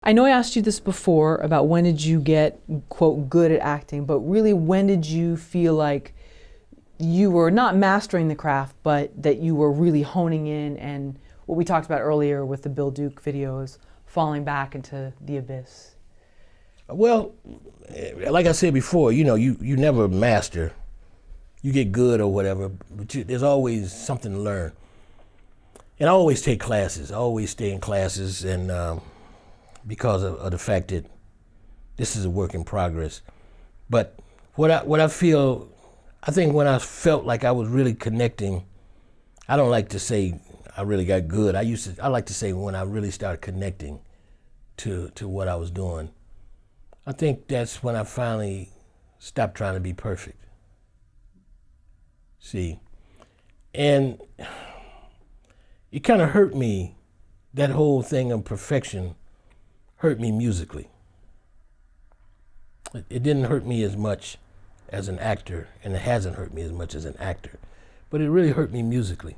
I know I asked you this before about when did you get, quote, good at acting, but really when did you feel like you were not mastering the craft, but that you were really honing in and what we talked about earlier with the Bill Duke videos, falling back into the abyss? Well, like I said before, you never master. You get good or whatever, but there's always something to learn. And I always take classes. I always stay in classes, and because of the fact that this is a work in progress. But what I feel, I think when I felt like I was really connecting, I don't like to say I really got good. I like to say when I really started connecting to what I was doing. I think that's when I finally stopped trying to be perfect. See, and it kind of hurt me, that whole thing of perfection hurt me musically. It didn't hurt me as much as an actor, and it hasn't hurt me as much as an actor, but it really hurt me musically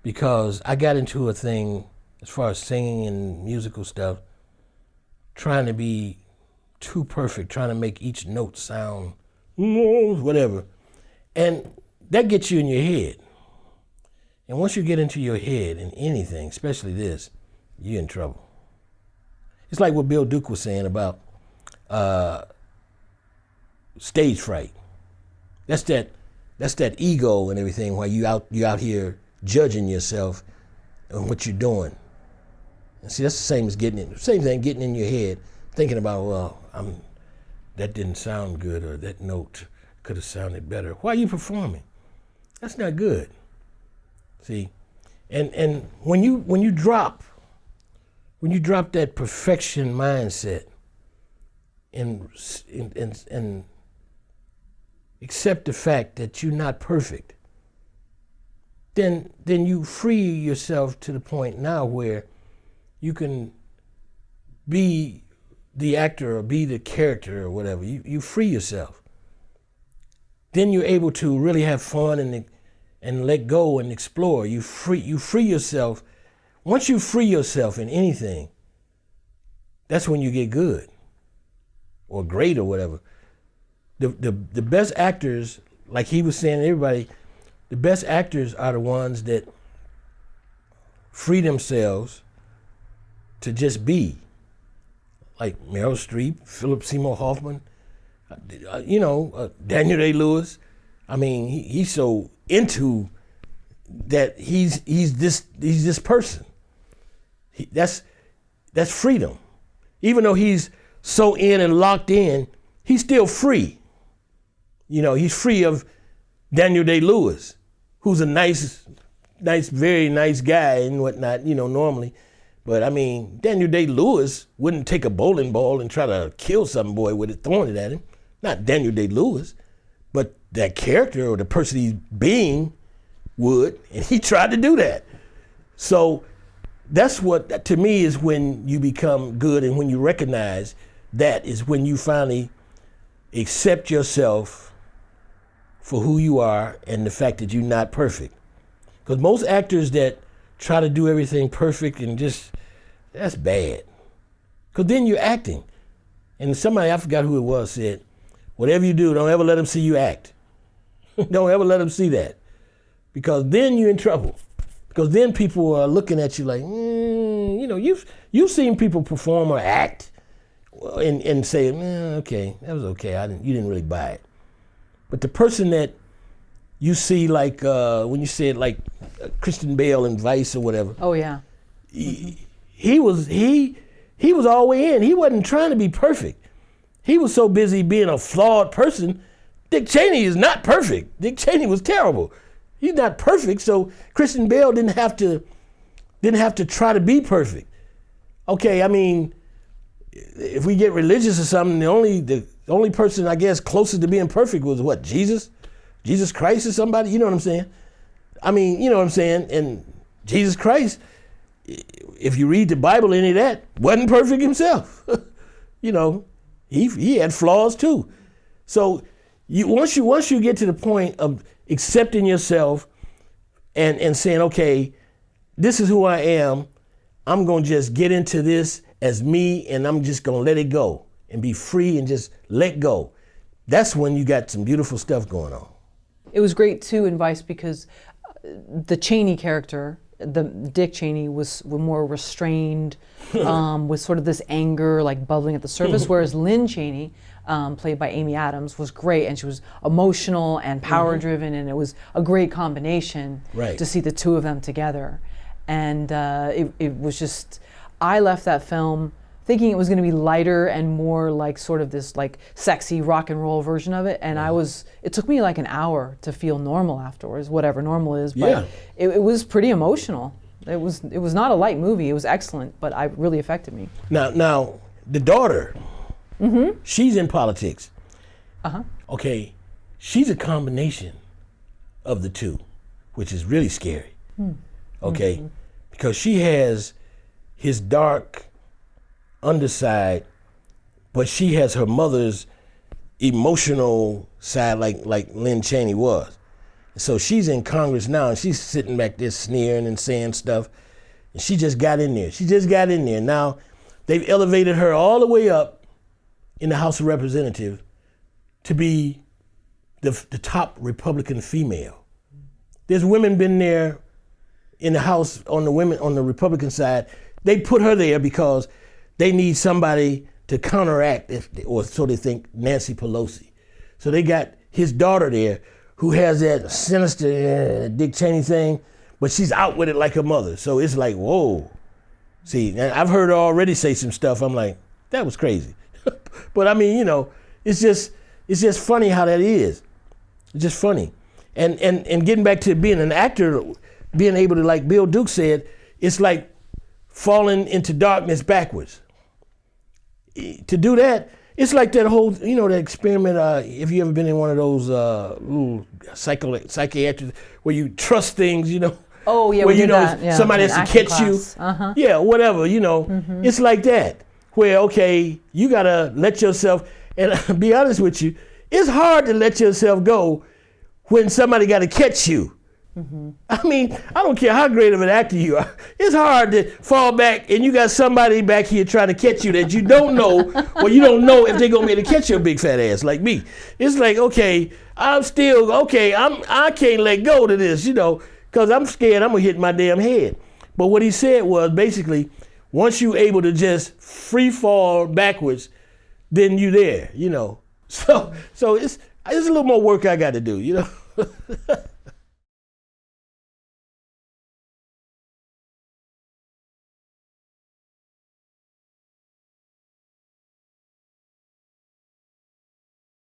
because I got into a thing as far as singing and musical stuff, trying to be too perfect, trying to make each note sound whatever. And that gets you in your head. And once you get into your head in anything, especially this, you're in trouble. It's like what Bill Duke was saying about stage fright. That's that ego and everything, while you out here judging yourself and what you're doing. And see, that's the same thing, getting in your head, thinking about, well, that didn't sound good, or that note could have sounded better. Why are you performing? That's not good. See, and when you drop that perfection mindset and accept the fact that you're not perfect, then you free yourself to the point now where you can be the actor or be the character or whatever. You free yourself. Then you're able to really have fun and let go and explore. You free yourself. Once you free yourself in anything, that's when you get good or great or whatever. The best actors, like he was saying to everybody, the best actors are the ones that free themselves to just be. Like Meryl Streep, Philip Seymour Hoffman, Daniel Day-Lewis. I mean, he's so into that he's this person. That's freedom. Even though he's so in and locked in, he's still free. He's free of Daniel Day-Lewis, who's a nice, very nice guy and whatnot, normally. But I mean, Daniel Day-Lewis wouldn't take a bowling ball and try to kill some boy with it, throwing it at him. Not Daniel Day-Lewis, but that character or the person he's being would, and he tried to do that. So that's what, to me, is when you become good, and when you recognize that is when you finally accept yourself for who you are and the fact that you're not perfect. Because most actors that try to do everything perfect and that's bad. Because then you're acting. And somebody, I forgot who it was, said, whatever you do, don't ever let them see you act. Don't ever let them see that. Because then you're in trouble. Because then people are looking at you like, you've seen people perform or act and say, okay, that was okay. You didn't really buy it. But the person that you see, like when you said like Christian Bale in Vice or whatever. Oh yeah. He was all the way in. He wasn't trying to be perfect. He was so busy being a flawed person. Dick Cheney is not perfect. Dick Cheney was terrible. He's not perfect. So Christian Bale didn't have to try to be perfect. Okay, I mean, if we get religious or something, the only person I guess closest to being perfect was what, Jesus Christ or somebody. You know what I'm saying? I mean, you know what I'm saying? And Jesus Christ, if you read the Bible, any of that, wasn't perfect himself. He had flaws too. So once you get to the point of accepting yourself and saying, okay, this is who I am, I'm going to just get into this as me and I'm just gonna let it go and be free and just let go. That's when you got some beautiful stuff going on. It was great too in Vice because the Cheney character, the Dick Cheney, was more restrained, with sort of this anger like bubbling at the surface, whereas Lynn Cheney, played by Amy Adams, was great, and she was emotional and power driven, and it was a great combination to see the two of them together. And it was just, I left that film thinking it was going to be lighter and more like sort of this like sexy rock and roll version of it, and it took me like an hour to feel normal afterwards, whatever normal is, but it was pretty emotional. It was not a light movie. It was excellent, but it really affected me. Now the daughter, she's in politics. Okay, she's a combination of the two, which is really scary. Okay, because she has his dark underside, but she has her mother's emotional side, like Lynn Cheney was. So she's in Congress now, and she's sitting back there sneering and saying stuff. And she just got in there. Now they've elevated her all the way up in the House of Representatives to be the top Republican female. There's women been there in the House on the Republican side. They put her there because they need somebody to counteract, or so they think, Nancy Pelosi. So they got his daughter there who has that sinister Dick Cheney thing, but she's out with it like her mother. So it's like, whoa. See, I've heard her already say some stuff. I'm like, that was crazy. But I mean, it's just funny how that is. It's just funny. And getting back to being an actor, being able to, like Bill Duke said, it's like falling into darkness backwards. To do that, it's like that whole, that experiment, if you ever been in one of those psychiatric, where you trust things, Oh, yeah, where somebody has to catch you. Yeah, whatever, It's like that, where, okay, you gotta let yourself, and be honest with you, it's hard to let yourself go when somebody gotta catch you. I mean, I don't care how great of an actor you are. It's hard to fall back and you got somebody back here trying to catch you that you don't know, or you don't know if they're gonna be able to catch your big fat ass like me. It's like, okay, I can't let go to this, because I'm scared I'm gonna hit my damn head. But what he said was basically, once you're able to just free fall backwards, then you there, So it's a little more work I got to do,